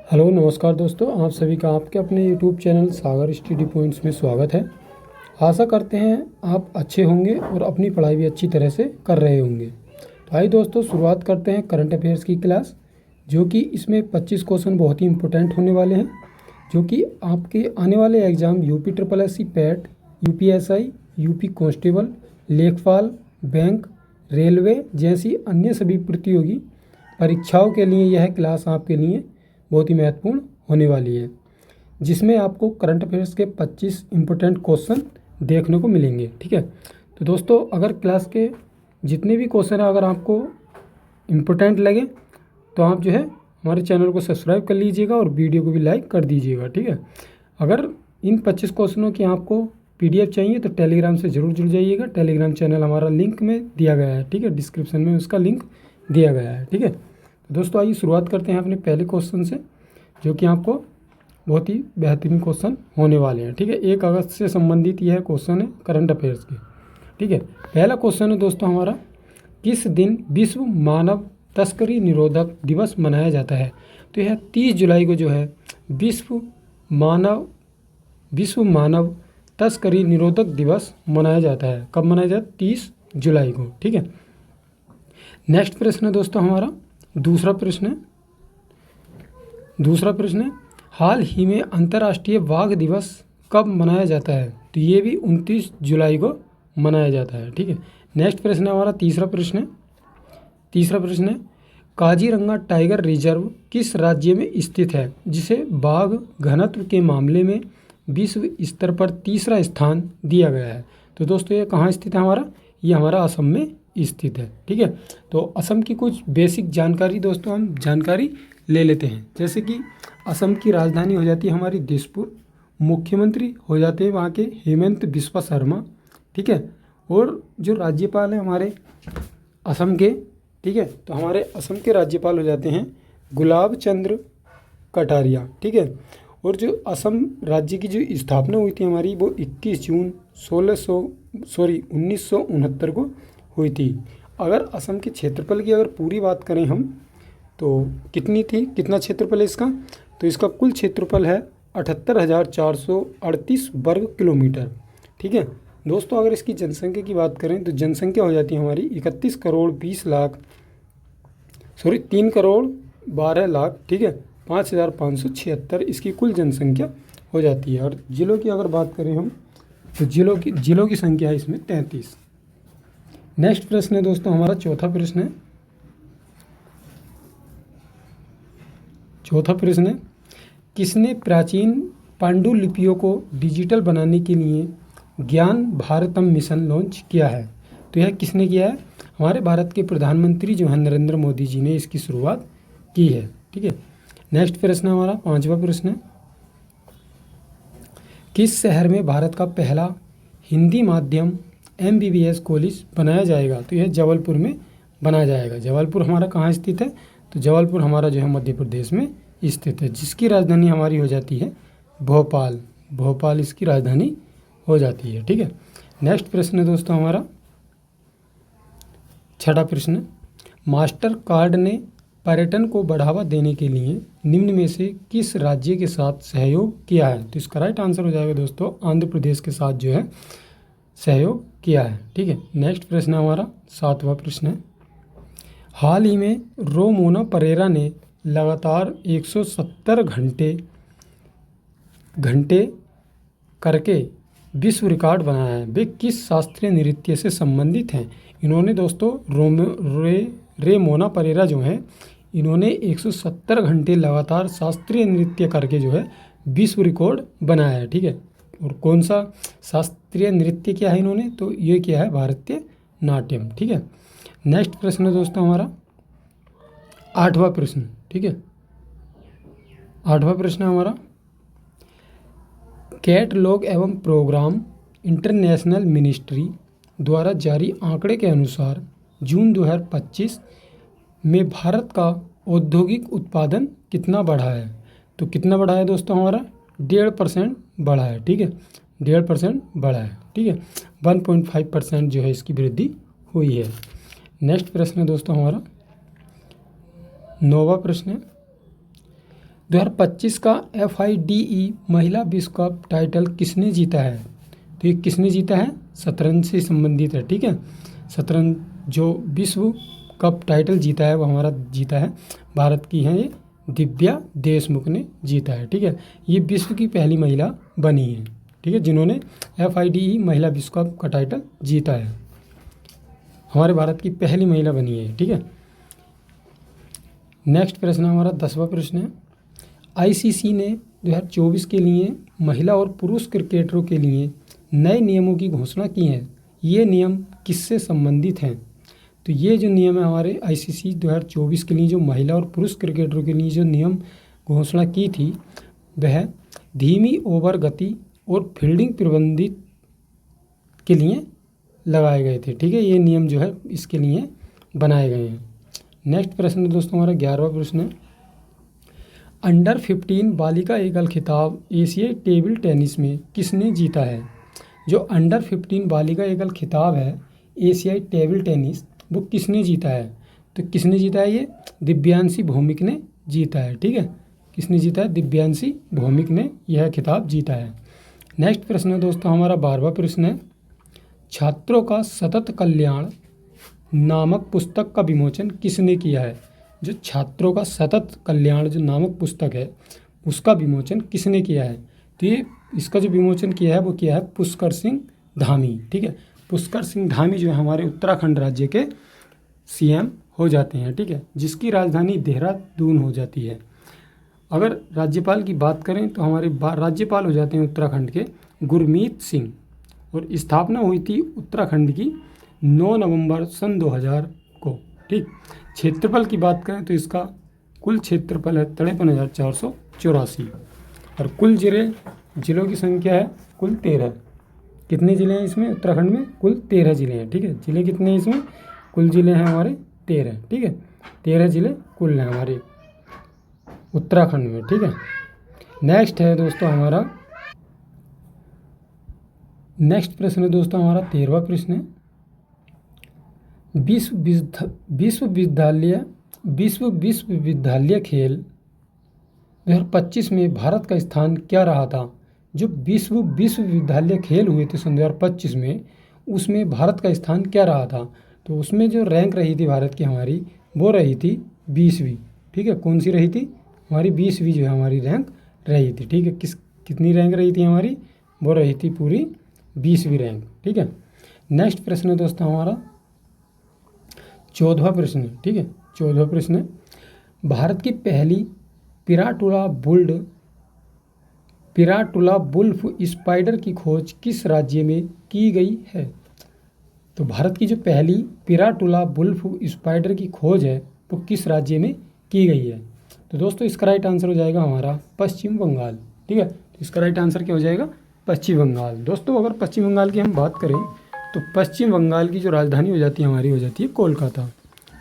Hello नमस्कार दोस्तों, आप सभी का आपके अपने यूट्यूब चैनल सागर स्टडी पॉइंट्स में स्वागत है। आशा करते हैं आप अच्छे होंगे और अपनी पढ़ाई भी अच्छी तरह से कर रहे होंगे। तो आइए दोस्तों, शुरुआत करते हैं करंट अफेयर्स की क्लास, जो कि इसमें 25 क्वेश्चन बहुत ही इंपॉर्टेंट होने वाले हैं, जो कि आपके आने वाले exam UP triple S C PET, UPSI, UP constable, लेखपाल, बैंक, रेलवे जैसी अन्य सभी प्रतियोगी परीक्षाओं के लिए यह क्लास आपके लिए बहुत ही महत्वपूर्ण होने वाली है, जिसमें आपको करंट अफेयर्स के 25 इम्पोर्टेंट क्वेश्चन देखने को मिलेंगे। ठीक है, तो दोस्तों अगर क्लास के जितने भी क्वेश्चन हैं अगर आपको इम्पोर्टेंट लगे तो आप जो है हमारे चैनल को सब्सक्राइब कर लीजिएगा और वीडियो को भी लाइक कर दीजिएगा। ठीक है, अगर इन 25 क्वेश्चनों की आपको PDF चाहिए तो टेलीग्राम से ज़रूर जुड़ जाइएगा। टेलीग्राम चैनल हमारा लिंक में दिया गया है, ठीक है, डिस्क्रिप्शन में उसका लिंक दिया गया है। ठीक है, तो दोस्तों आइए शुरुआत करते हैं अपने पहले क्वेश्चन से, जो कि आपको बहुत ही बेहतरीन क्वेश्चन होने वाले हैं। ठीक है, 1 अगस्त से संबंधित यह क्वेश्चन है करंट अफेयर्स के। ठीक है, पहला क्वेश्चन है दोस्तों हमारा, किस दिन विश्व मानव तस्करी निरोधक दिवस मनाया जाता है? तो यह 30 जुलाई को जो है विश्व मानव तस्करी निरोधक दिवस मनाया जाता है। कब मनाया जाता है? 30 जुलाई को। ठीक है, नेक्स्ट प्रश्न है दोस्तों हमारा, दूसरा प्रश्न है, हाल ही में अंतर्राष्ट्रीय बाघ दिवस कब मनाया जाता है? तो ये भी 29 जुलाई को मनाया जाता है। ठीक है, नेक्स्ट प्रश्न है हमारा तीसरा प्रश्न है, काजीरंगा टाइगर रिजर्व किस राज्य में स्थित है, जिसे बाघ घनत्व के मामले में विश्व स्तर पर तीसरा स्थान दिया गया है? तो दोस्तों ये कहाँ स्थित है हमारा? ये हमारा असम में स्थित है। ठीक है, तो असम की कुछ बेसिक जानकारी दोस्तों हम जानकारी ले लेते हैं। जैसे कि असम की राजधानी हो जाती है हमारी दिसपुर, मुख्यमंत्री हो जाते हैं वहाँ के हेमंत बिस्वा शर्मा। ठीक है, और जो राज्यपाल हैं हमारे असम के, ठीक है, तो हमारे असम के राज्यपाल हो जाते हैं गुलाब चंद्र कटारिया। ठीक है, और जो असम राज्य की जो स्थापना हुई थी हमारी वो 21 जून 1969 को हुई थी। अगर असम के क्षेत्रफल की अगर पूरी बात करें हम तो कितना क्षेत्रफल है इसका? तो इसका कुल क्षेत्रफल है 78,438 वर्ग किलोमीटर। ठीक है दोस्तों, अगर इसकी जनसंख्या की बात करें तो जनसंख्या हो जाती है हमारी 3 करोड़ 12 लाख। ठीक है, 5,576 इसकी कुल जनसंख्या हो जाती है। और जिलों की अगर बात करें हम तो जिलों की संख्या है इसमें 33। नेक्स्ट प्रश्न है दोस्तों हमारा चौथा प्रश्न है, किसने प्राचीन पांडुलिपियों को डिजिटल बनाने के लिए ज्ञान भारतम मिशन लॉन्च किया है? तो यह किसने किया है? हमारे भारत के प्रधानमंत्री जो हैं नरेंद्र मोदी जी ने इसकी शुरुआत की है। ठीक है, नेक्स्ट प्रश्न है हमारा पांचवा प्रश्न है, किस शहर में भारत का पहला हिंदी माध्यम MBBS कॉलेज बनाया जाएगा? तो यह जबलपुर में बनाया जाएगा। जबलपुर हमारा कहाँ स्थित है? तो जबलपुर हमारा जो है मध्य प्रदेश में स्थित है, जिसकी राजधानी हमारी हो जाती है भोपाल इसकी राजधानी हो जाती है। ठीक है, नेक्स्ट प्रश्न है दोस्तों हमारा छठा प्रश्न, मास्टर कार्ड ने पर्यटन को बढ़ावा देने के लिए निम्न में से किस राज्य के साथ सहयोग किया है? तो इसका राइट आंसर हो जाएगा दोस्तों आंध्र प्रदेश के साथ जो है सहयोग किया है। ठीक है, नेक्स्ट प्रश्न हमारा सातवां प्रश्न है, हाल ही में रोमोना परेरा ने लगातार 170 घंटे करके विश्व रिकॉर्ड बनाया है। वे किस शास्त्रीय नृत्य से संबंधित हैं? इन्होंने दोस्तों रेमोना परेरा जो हैं इन्होंने 170 घंटे लगातार शास्त्रीय नृत्य करके जो है विश्व रिकॉर्ड बनाया है। ठीक है, और कौन सा शास्त्रीय नृत्य किया है इन्होंने? तो ये किया है भारतीय नाट्यम। ठीक है, नेक्स्ट प्रश्न है दोस्तों हमारा आठवां प्रश्न। ठीक है, आठवां प्रश्न हमारा, कैटलॉग एवं प्रोग्राम इंटरनेशनल मिनिस्ट्री द्वारा जारी आंकड़े के अनुसार जून 2025 में भारत का औद्योगिक उत्पादन कितना बढ़ा है? तो कितना बढ़ा है दोस्तों हमारा? 1.5% बढ़ा है। ठीक है, 1.5% बढ़ा है। ठीक है, 1.5% जो है इसकी वृद्धि हुई है। नेक्स्ट प्रश्न है दोस्तों हमारा नौवां प्रश्न है, 2025 का FIDE महिला विश्व कप टाइटल किसने जीता है? तो ये किसने जीता है? शतरंज से संबंधित है, ठीक है। शतरंज जो विश्व कप टाइटल जीता है वो हमारा जीता है, भारत की है ये दिव्या देशमुख ने जीता है, ठीक है। ये विश्व की पहली महिला बनी है, ठीक है, जिन्होंने FIDE महिला विश्व कप का टाइटल जीता है। हमारे भारत की पहली महिला बनी है, ठीक है। नेक्स्ट प्रश्न हमारा 10वां प्रश्न है, ICC ने 2024 के लिए महिला और पुरुष क्रिकेटरों के लिए नए नियमों की घोषणा की है। ये नियम किससे संबंधित हैं? तो ये जो नियम है हमारे ICC 2024 के लिए जो महिला और पुरुष क्रिकेटरों के लिए जो नियम घोषणा की थी वह धीमी ओवर गति और फील्डिंग प्रबंधित के लिए लगाए गए थे, ठीक है। ये नियम जो है इसके लिए बनाए गए हैं। नेक्स्ट प्रश्न दोस्तों हमारा 11वां प्रश्न है, अंडर 15 बालिका एकल खिताब एशियाई टेबल टेनिस में किसने जीता है? जो अंडर 15 बालिका एकल खिताब है एशियाई टेबल टेनिस वो किसने जीता है? तो किसने जीता है? ये दिव्यांशी भौमिक ने जीता है, ठीक है। किसने जीता है? दिव्यांशी भौमिक ने यह खिताब जीता है। नेक्स्ट प्रश्न है दोस्तों हमारा 12वां प्रश्न है, छात्रों का सतत कल्याण नामक पुस्तक का विमोचन किसने किया है? जो छात्रों का सतत कल्याण जो नामक पुस्तक है उसका विमोचन किसने किया है? तो ये इसका जो विमोचन किया है वो किया है पुष्कर सिंह धामी, ठीक है। पुष्कर सिंह धामी जो है हमारे उत्तराखंड राज्य के CM हो जाते हैं, ठीक है, जिसकी राजधानी देहरादून हो जाती है। अगर राज्यपाल की बात करें तो हमारे राज्यपाल हो जाते हैं उत्तराखंड के गुरमीत सिंह, और स्थापना हुई थी उत्तराखंड की 9 नवंबर सन 2000 को, ठीक। क्षेत्रफल की बात करें तो इसका कुल क्षेत्रफल है 53,484 और कुल जिलों की संख्या है कुल 13। कितने ज़िले हैं इसमें? उत्तराखंड में कुल 13 ज़िले हैं, ठीक है। ज़िले कितने हैं इसमें? कुल ज़िले हैं हमारे 13, ठीक है। 13 ज़िले कुल हैं हमारे उत्तराखंड में, ठीक है। नेक्स्ट है दोस्तों हमारा नेक्स्ट प्रश्न है दोस्तों हमारा 13वां प्रश्न है, विश्वविद्यालय खेल 2025 में भारत का स्थान क्या रहा था? जो विश्वविद्यालय खेल हुए थे सन 2025 में उसमें भारत का स्थान क्या रहा था? तो उसमें जो रैंक रही थी भारत की हमारी वो रही थी 20वीं, ठीक है। कौन सी रही थी? हमारी 20वीं जो है हमारी रैंक रही थी, ठीक है। कितनी रैंक रही थी हमारी? वो रही थी पूरी 20वीं रैंक, ठीक है। नेक्स्ट प्रश्न है दोस्तों हमारा 14वां प्रश्न है, ठीक है। 14वां प्रश्न है, भारत की पहली पिराटुला वुल्फ स्पाइडर की खोज किस राज्य में की गई है? तो भारत की जो पहली पिराटुला वुल्फ स्पाइडर की खोज है वो किस राज्य में की गई है? तो दोस्तों इसका राइट आंसर हो जाएगा हमारा पश्चिम बंगाल, ठीक है। तो इसका राइट आंसर क्या हो जाएगा? पश्चिम बंगाल। दोस्तों अगर पश्चिम बंगाल की हम बात करें तो पश्चिम बंगाल की जो राजधानी हो जाती है हमारी हो जाती है कोलकाता,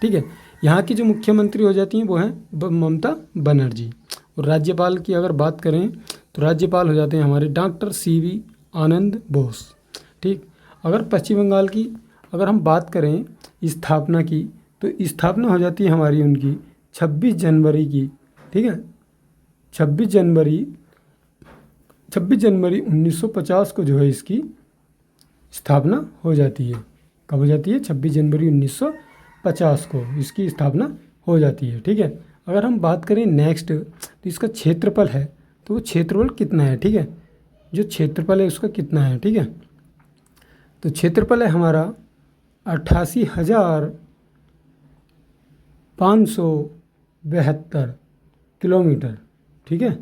ठीक है। यहाँ की जो मुख्यमंत्री हो जाती हैं वो हैं ममता बनर्जी, और राज्यपाल की अगर बात करें तो राज्यपाल हो जाते हैं हमारे डॉक्टर CV आनंद बोस, ठीक। अगर पश्चिम बंगाल की अगर हम बात करें स्थापना की तो स्थापना हो जाती है हमारी उनकी 26 जनवरी की, ठीक है। 26 जनवरी 1950 को जो है इसकी स्थापना हो जाती है। कब हो जाती है? 26 जनवरी 1950 को इसकी स्थापना हो जाती है, ठीक है। अगर हम बात करें नेक्स्ट तो इसका क्षेत्रफल है तो वो क्षेत्रफल कितना है, ठीक है। जो क्षेत्रफल है उसका कितना है, ठीक है। तो क्षेत्रफल है हमारा 88,572 किलोमीटर, ठीक है।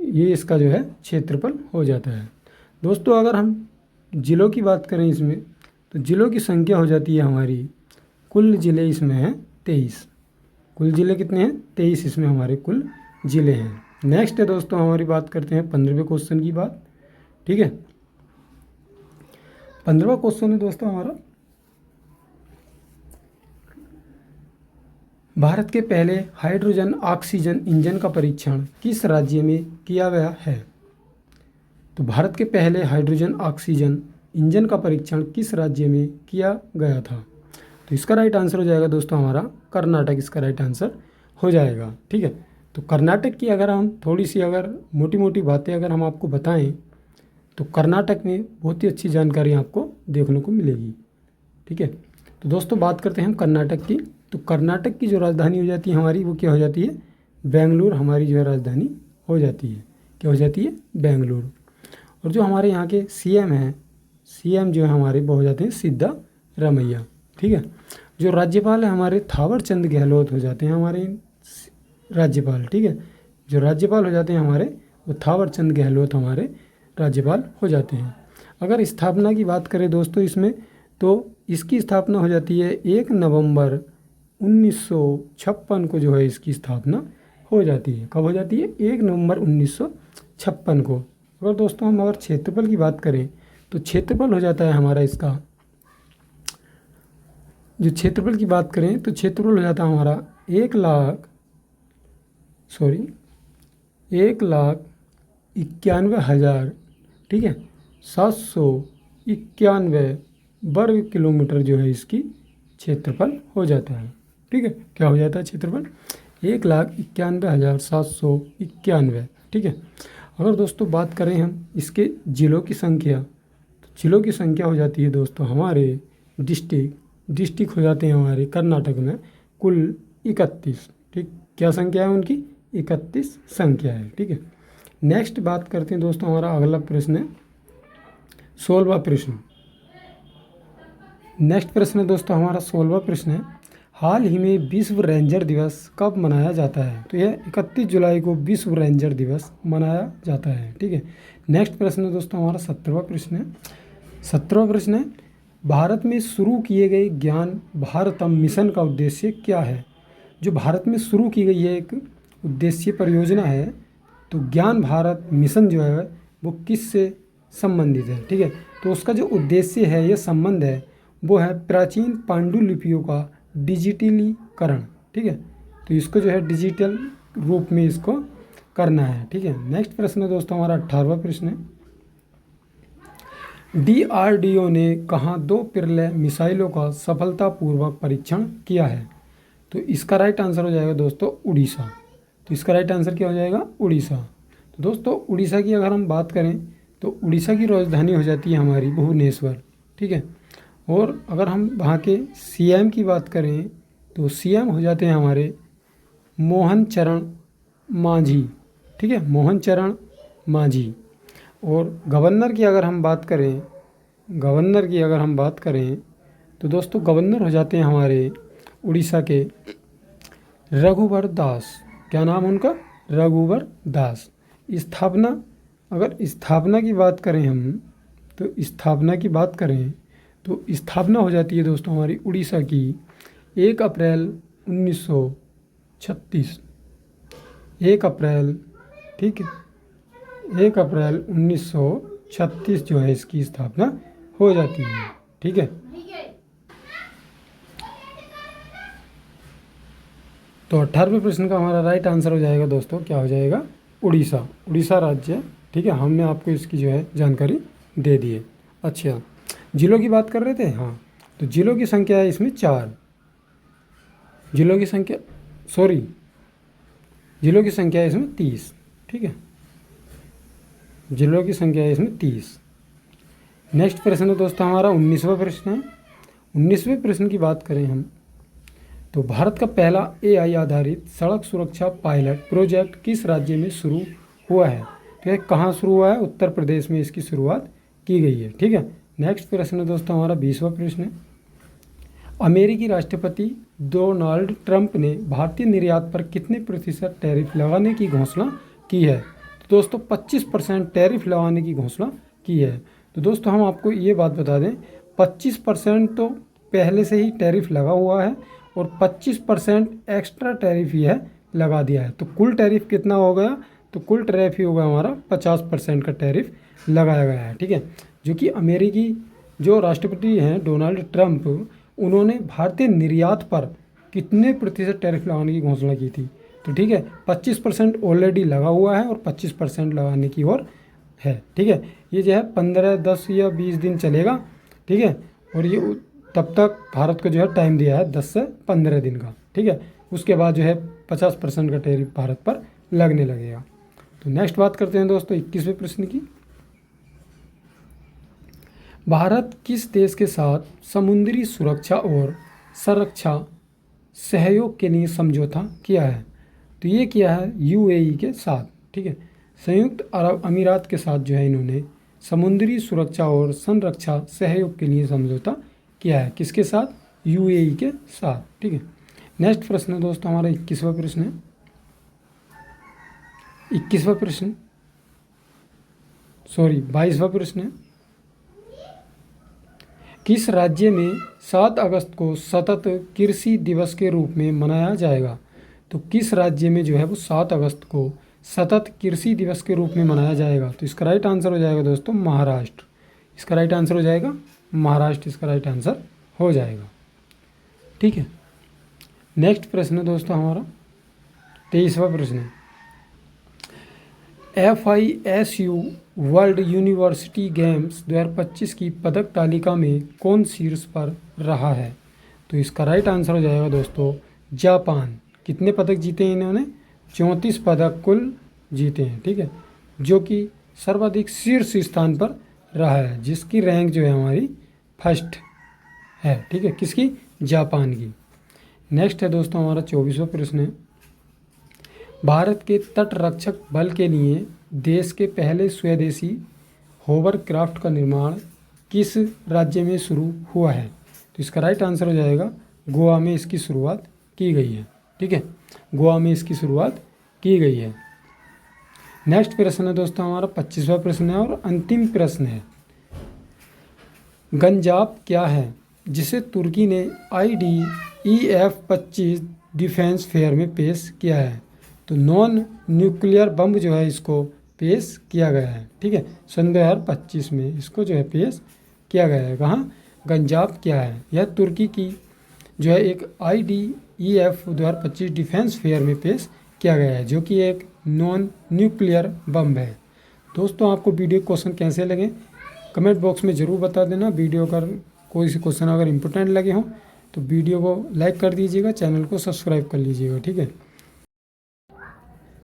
ये इसका जो है क्षेत्रफल हो जाता है। दोस्तों अगर हम ज़िलों की बात करें इसमें तो ज़िलों की संख्या हो जाती है हमारी, कुल ज़िले इसमें हैं 23। कुल ज़िले कितने हैं? 23 इसमें हमारे कुल ज़िले हैं। नेक्स्ट है दोस्तों हमारी बात करते हैं 15वें क्वेश्चन की बात, ठीक है। 15वां क्वेश्चन है दोस्तों हमारा, भारत के पहले हाइड्रोजन ऑक्सीजन इंजन का परीक्षण किस राज्य में किया गया है? तो भारत के पहले हाइड्रोजन ऑक्सीजन इंजन का परीक्षण किस राज्य में किया गया था? तो इसका राइट आंसर हो जाएगा दोस्तों हमारा कर्नाटक, इसका राइट आंसर हो जाएगा, ठीक है। तो कर्नाटक की अगर हम थोड़ी सी अगर मोटी मोटी बातें अगर हम आपको बताएं तो कर्नाटक में बहुत ही अच्छी जानकारी आपको देखने को मिलेगी। ठीक है, तो दोस्तों बात करते हैं हम कर्नाटक की। तो कर्नाटक की जो राजधानी हो जाती है हमारी, वो क्या हो जाती है, बेंगलुरु हमारी जो है राजधानी हो जाती है। क्या हो जाती है, बेंगलुरु। और जो हमारे यहाँ के सीएम हैं, सीएम जो है हमारे वो हो जाते हैं सिद्धारमैया। ठीक है, जो राज्यपाल है हमारे थावर चंद गहलोत हो जाते हैं हमारे राज्यपाल। ठीक है, जो राज्यपाल हो जाते हैं हमारे वो थावर चंद गहलोत हमारे राज्यपाल हो जाते हैं। अगर स्थापना की बात करें दोस्तों इसमें, तो इसकी स्थापना हो जाती है 1 नवंबर 1956 को जो है इसकी स्थापना हो जाती है। कब हो जाती है, 1 नवंबर 1956 को। अगर दोस्तों हम अगर क्षेत्रफल की बात करें तो क्षेत्रफल हो जाता है हमारा इसका, जो क्षेत्रफल की बात करें तो क्षेत्रफल हो जाता है हमारा 1,91,000, ठीक है, 791 वर्ग किलोमीटर जो है इसकी क्षेत्रफल हो जाता है। ठीक है, क्या हो जाता है क्षेत्रफल, 1,91,791। ठीक है, अगर दोस्तों बात करें हम इसके ज़िलों की संख्या, तो ज़िलों की संख्या हो जाती है दोस्तों हमारे डिस्ट्रिक्ट हो जाते हैं हमारे कर्नाटक में कुल 31। ठीक, क्या संख्या है उनकी, 31 संख्या है। ठीक है, नेक्स्ट बात करते हैं दोस्तों, हमारा अगला प्रश्न है 16वां प्रश्न। नेक्स्ट प्रश्न है दोस्तों हमारा 16वां प्रश्न है, हाल ही में विश्व रेंजर दिवस कब मनाया जाता है। तो यह 31 जुलाई को विश्व रेंजर दिवस मनाया जाता है। ठीक है, नेक्स्ट प्रश्न है दोस्तों हमारा 17वां प्रश्न है। 17वां प्रश्न है, भारत में शुरू किए गए ज्ञान भारतम मिशन का उद्देश्य क्या है। जो भारत में शुरू की गई है एक उद्देश्य परियोजना है, तो ज्ञान भारत मिशन जो है वो किससे संबंधित है। ठीक है, तो उसका जो उद्देश्य है, ये संबंध है, वो है प्राचीन पांडुलिपियों का डिजिटलीकरण। ठीक है, तो इसको जो है डिजिटल रूप में इसको करना है। ठीक है, नेक्स्ट प्रश्न है दोस्तों हमारा 18वां प्रश्न है, DRDO ने कहाँ 2 पिरले मिसाइलों का सफलतापूर्वक परीक्षण किया है। तो इसका राइट आंसर हो जाएगा दोस्तों उड़ीसा। तो इसका राइट आंसर क्या हो जाएगा, उड़ीसा। तो दोस्तों उड़ीसा की अगर हम बात करें तो उड़ीसा की राजधानी हो जाती है हमारी भुवनेश्वर। ठीक है, और अगर हम वहाँ के CM की बात करें तो CM हो जाते हैं हमारे मोहन चरण मांझी। ठीक है, मोहन चरण मांझी। और गवर्नर की अगर हम बात करें तो दोस्तों गवर्नर हो जाते हैं हमारे उड़ीसा के रघुवर दास। क्या नाम उनका, रघुवर दास। स्थापना की बात करें हम, तो स्थापना हो जाती है दोस्तों हमारी उड़ीसा की 1 अप्रैल 1936। 1 अप्रैल, ठीक है, 1 अप्रैल 1936 जो है इसकी स्थापना हो जाती है। ठीक है, तो 18वें प्रश्न का हमारा राइट आंसर हो जाएगा दोस्तों, क्या हो जाएगा, उड़ीसा राज्य। ठीक है, हमने आपको इसकी जो है जानकारी दे दी है। अच्छा, जिलों की बात कर रहे थे, हाँ, तो जिलों की संख्या है इसमें 4। जिलों की संख्या है इसमें 30। ठीक है, जिलों की संख्या है इसमें 30। नेक्स्ट प्रश्न है दोस्तों हमारा 19वां प्रश्न है। 19वें प्रश्न की बात करें हम तो भारत का पहला AI आधारित सड़क सुरक्षा पायलट प्रोजेक्ट किस राज्य में शुरू हुआ है। तो यह कहाँ शुरू हुआ है, उत्तर प्रदेश में इसकी शुरुआत की गई है। ठीक है, नेक्स्ट प्रश्न है दोस्तों हमारा 20वां प्रश्न है, अमेरिकी राष्ट्रपति डोनाल्ड ट्रंप ने भारतीय निर्यात पर कितने प्रतिशत टैरिफ लगाने की घोषणा की है। तो दोस्तों 25% टैरिफ लगाने की घोषणा की है। तो दोस्तों हम आपको ये बात बता दें, 25% तो पहले से ही टैरिफ लगा हुआ है और 25% एक्स्ट्रा टैरिफ ही है लगा दिया है। तो कुल टैरिफ कितना हो गया, तो कुल टैरिफ ही होगा हमारा 50% का टैरिफ लगाया गया है। ठीक है, जो कि अमेरिकी जो राष्ट्रपति हैं डोनाल्ड ट्रंप, उन्होंने भारतीय निर्यात पर कितने प्रतिशत टैरिफ लगाने की घोषणा की थी। तो ठीक है, 25% ऑलरेडी लगा हुआ है और 25% लगाने की ओर है। ठीक है, ये जो है 15, 10 या 20 दिन चलेगा। ठीक है, और ये तब तक भारत को जो है टाइम दिया है 10 से 15 दिन का। ठीक है, उसके बाद जो है 50% का टैरिफ भारत पर लगने लगेगा। तो नेक्स्ट बात करते हैं दोस्तों 21वें प्रश्न की। भारत किस देश के साथ समुद्री सुरक्षा और संरक्षा सहयोग के लिए समझौता किया है? तो ये किया है यूएई के साथ, ठीक है। संयुक्त अरब अमीरात के साथ जो है इन्होंने समुद्री सुरक्षा और संरक्षा सहयोग के लिए समझौता किया है। किसके साथ? यूएई के साथ, ठीक है। नेक्स्ट प्रश्न है दोस्तों हमारा 21वां प्रश्न है। 22वां प्रश्न है। किस राज्य में 7 अगस्त को सतत कृषि दिवस के रूप में मनाया जाएगा? तो किस राज्य में जो है वो 7 अगस्त को सतत कृषि दिवस के रूप में मनाया जाएगा? तो इसका राइट आंसर हो जाएगा दोस्तों महाराष्ट्र। इसका राइट आंसर हो जाएगा महाराष्ट्र, इसका राइट आंसर हो जाएगा, ठीक है। नेक्स्ट प्रश्न है दोस्तों हमारा 23वां प्रश्न है। FISU वर्ल्ड यूनिवर्सिटी गेम्स 2025 की पदक तालिका में कौन शीर्ष पर रहा है? तो इसका राइट आंसर हो जाएगा दोस्तों जापान। कितने पदक जीते हैं इन्होंने? 34 पदक कुल जीते हैं, ठीक है, जो कि सर्वाधिक शीर्ष स्थान पर रहा है, जिसकी रैंक जो है हमारी फर्स्ट है, ठीक है। किसकी? जापान की। नेक्स्ट है दोस्तों हमारा 24वां प्रश्न है। भारत के तटरक्षक बल के लिए देश के पहले स्वदेशी होवरक्राफ्ट का निर्माण किस राज्य में शुरू हुआ है? तो इसका राइट आंसर हो जाएगा गोवा में इसकी शुरुआत की गई है, ठीक है। गोवा में इसकी शुरुआत की गई है। नेक्स्ट प्रश्न है दोस्तों हमारा 25वां प्रश्न है और अंतिम प्रश्न है। गंजाप क्या है जिसे तुर्की ने IDEF-25 डिफेंस फेयर में पेश किया है? तो नॉन न्यूक्लियर बम जो है इसको पेश किया गया है, ठीक है। सन 2025 में इसको जो है पेश किया गया है। कहाँ? गंजाप क्या है? यह तुर्की की जो है एक IDEF 2025 डिफेंस फेयर में पेश किया गया है, जो कि एक नॉन न्यूक्लियर बम है। दोस्तों आपको वीडियो क्वेश्चन कैसे लगे कमेंट बॉक्स में ज़रूर बता देना। वीडियो का कोई से क्वेश्चन अगर इम्पोर्टेंट लगे हों तो वीडियो को लाइक कर दीजिएगा, चैनल को सब्सक्राइब कर लीजिएगा, ठीक है।